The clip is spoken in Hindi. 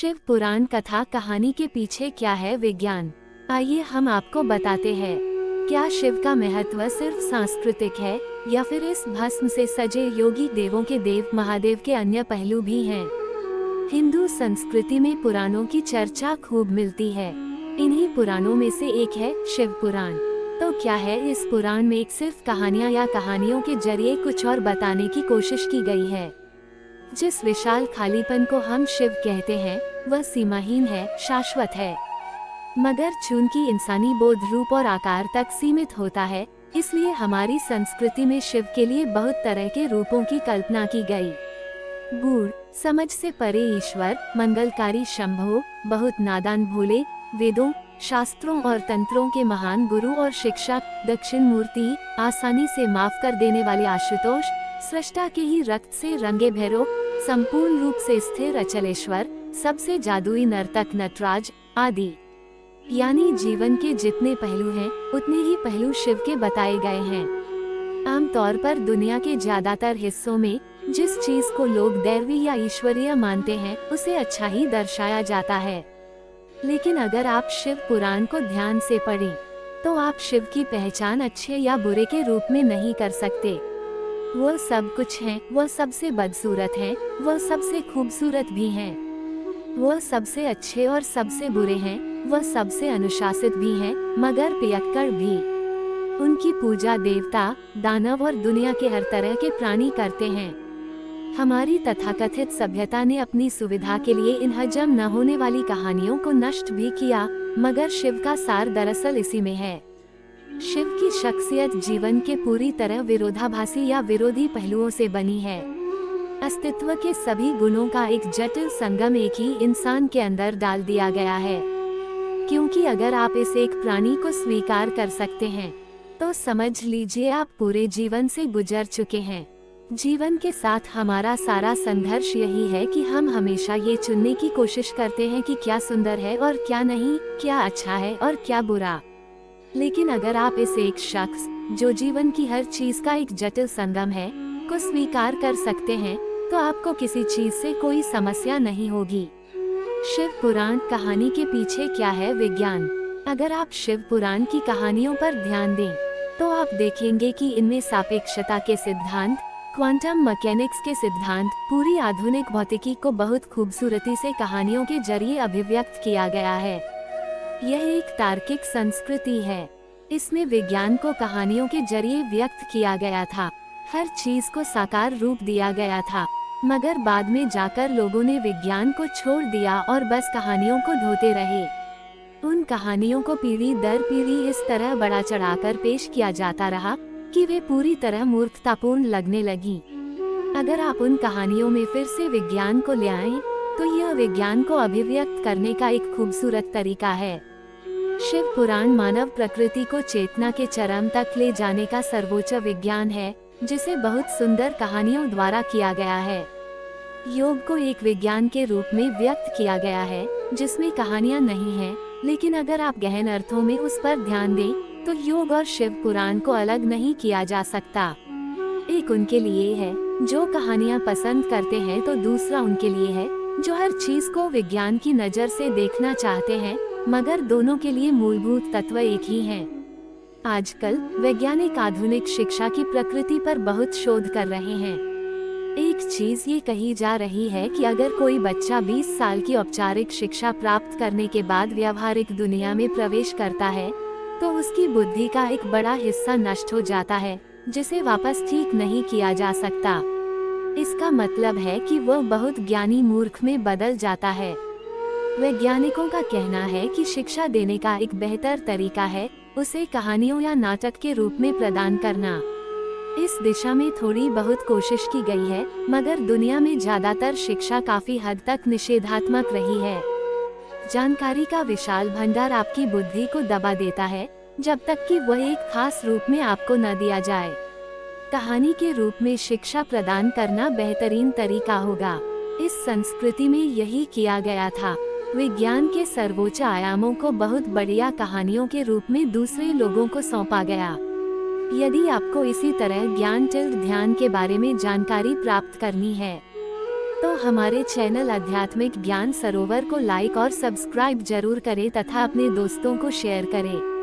शिव पुराण कथा कहानी के पीछे क्या है विज्ञान? आइए हम आपको बताते हैं। क्या शिव का महत्व सिर्फ सांस्कृतिक है या फिर इस भस्म से सजे योगी देवों के देव महादेव के अन्य पहलू भी हैं? हिंदू संस्कृति में पुराणों की चर्चा खूब मिलती है। इन्हीं पुराणों में से एक है शिव पुराण। तो क्या है इस पुराण में एक सिर्फ कहानियां या कहानियों के जरिए कुछ और बताने की कोशिश की गई है? जिस विशाल खालीपन को हम शिव कहते हैं वह सीमाहीन है, शाश्वत है, मगर चूंकि इंसानी बोध रूप और आकार तक सीमित होता है, इसलिए हमारी संस्कृति में शिव के लिए बहुत तरह के रूपों की कल्पना की गई। गूढ़, समझ से परे ईश्वर, मंगलकारी शंभो, बहुत नादान भोले, वेदों, शास्त्रों और तंत्रों के महान गुरु और शिक्षक, दक्षिण मूर्ति, आसानी से माफ कर देने वाले आशुतोष, सृष्टा के ही रक्त से रंगे भैरव, संपूर्ण रूप से स्थिर अचलेश्वर, सबसे जादुई नर्तक नटराज आदि। यानी जीवन के जितने पहलू हैं, उतने ही पहलू शिव के बताए गए हैं। आमतौर पर दुनिया के ज्यादातर हिस्सों में जिस चीज को लोग दैवी या ईश्वरीय मानते हैं, उसे अच्छा ही दर्शाया जाता है। लेकिन अगर आप शिव पुराण को ध्यान से पढ़ें, तो आप शिव की पहचान अच्छे या बुरे के रूप में नहीं कर सकते। वह सब कुछ हैं, वह सबसे बदसूरत हैं, वह सबसे खूबसूरत भी हैं। वह सबसे अच्छे और सबसे बुरे हैं, वह सबसे अनुशासित भी हैं, मगर पियक्कड़ भी। उनकी पूजा देवता, दानव और दुनिया के हर तरह के प्राणी करते हैं। हमारी तथाकथित सभ्यता ने अपनी सुविधा के लिए इन हजम न होने वाली कहानियों को नष्ट भी किया, मगर शिव का सार दरअसल इसी में है। शिव की शख्सियत जीवन के पूरी तरह विरोधाभासी या विरोधी पहलुओं से बनी है। अस्तित्व के सभी गुणों का एक जटिल संगम एक ही इंसान के अंदर डाल दिया गया है। क्योंकि अगर आप इस एक प्राणी को स्वीकार कर सकते हैं, तो समझ लीजिए आप पूरे जीवन से गुजर चुके हैं। जीवन के साथ हमारा सारा संघर्ष यही है कि हम हमेशा ये चुनने की कोशिश करते हैं कि क्या सुंदर है और क्या नहीं, क्या अच्छा है और क्या बुरा। लेकिन अगर आप इस एक शख्स, जो जीवन की हर चीज का एक जटिल संगम है, को स्वीकार कर सकते हैं, तो आपको किसी चीज से कोई समस्या नहीं होगी। शिव पुराण कहानी के पीछे क्या है विज्ञान? अगर आप शिव पुराण की कहानियों पर ध्यान दें, तो आप देखेंगे कि इनमें सापेक्षता के सिद्धांत, क्वांटम मैकेनिक्स के सिद्धांत, पूरी आधुनिक भौतिकी को बहुत खूबसूरती से कहानियों के जरिए अभिव्यक्त किया गया है। यह एक तार्किक संस्कृति है। इसमें विज्ञान को कहानियों के जरिए व्यक्त किया गया था, हर चीज को साकार रूप दिया गया था, मगर बाद में जाकर लोगों ने विज्ञान को छोड़ दिया और बस कहानियों को ढोते रहे। उन कहानियों को पीढ़ी दर पीढ़ी इस तरह बढ़ा चढ़ाकर पेश किया जाता रहा कि वे पूरी तरह मूर्खतापूर्ण लगने लगी। अगर आप उन कहानियों में फिर से विज्ञान को ले आएं, तो यह विज्ञान को अभिव्यक्त करने का एक खूबसूरत तरीका है। शिव पुराण मानव प्रकृति को चेतना के चरम तक ले जाने का सर्वोच्च विज्ञान है, जिसे बहुत सुंदर कहानियों द्वारा किया गया है। योग को एक विज्ञान के रूप में व्यक्त किया गया है, जिसमें कहानियां नहीं हैं, लेकिन अगर आप गहन अर्थों में उस पर ध्यान दें, तो योग और शिव पुराण को अलग नहीं किया जा सकता। एक उनके लिए है जो कहानियां पसंद करते हैं, तो दूसरा उनके लिए है जो हर चीज को विज्ञान की नजर से देखना चाहते हैं, मगर दोनों के लिए मूलभूत तत्व एक ही हैं। आजकल वैज्ञानिक आधुनिक शिक्षा की प्रकृति पर बहुत शोध कर रहे हैं। एक चीज ये कही जा रही है कि अगर कोई बच्चा 20 साल की औपचारिक शिक्षा प्राप्त करने के बाद व्यावहारिक दुनिया में प्रवेश करता है, तो उसकी बुद्धि का एक बड़ा हिस्सा नष्ट हो जाता है, जिसे वापस ठीक नहीं किया जा सकता। इसका मतलब है कि वह बहुत ज्ञानी मूर्ख में बदल जाता है। वैज्ञानिकों का कहना है कि शिक्षा देने का एक बेहतर तरीका है उसे कहानियों या नाटक के रूप में प्रदान करना। इस दिशा में थोड़ी बहुत कोशिश की गई है, मगर दुनिया में ज्यादातर शिक्षा काफी हद तक निषेधात्मक रही है। जानकारी का विशाल भंडार आपकी बुद्धि को दबा देता है, जब तक कि वह एक खास रूप में आपको न दिया जाए। कहानी के रूप में शिक्षा प्रदान करना बेहतरीन तरीका होगा। इस संस्कृति में यही किया गया था। विज्ञान के सर्वोच्च आयामों को बहुत बढ़िया कहानियों के रूप में दूसरे लोगों को सौंपा गया। यदि आपको इसी तरह ज्ञान टिल्ड ध्यान के बारे में जानकारी प्राप्त करनी है, तो हमारे चैनल आध्यात्मिक ज्ञान सरोवर को लाइक और सब्सक्राइब जरूर करें तथा अपने दोस्तों को शेयर करें।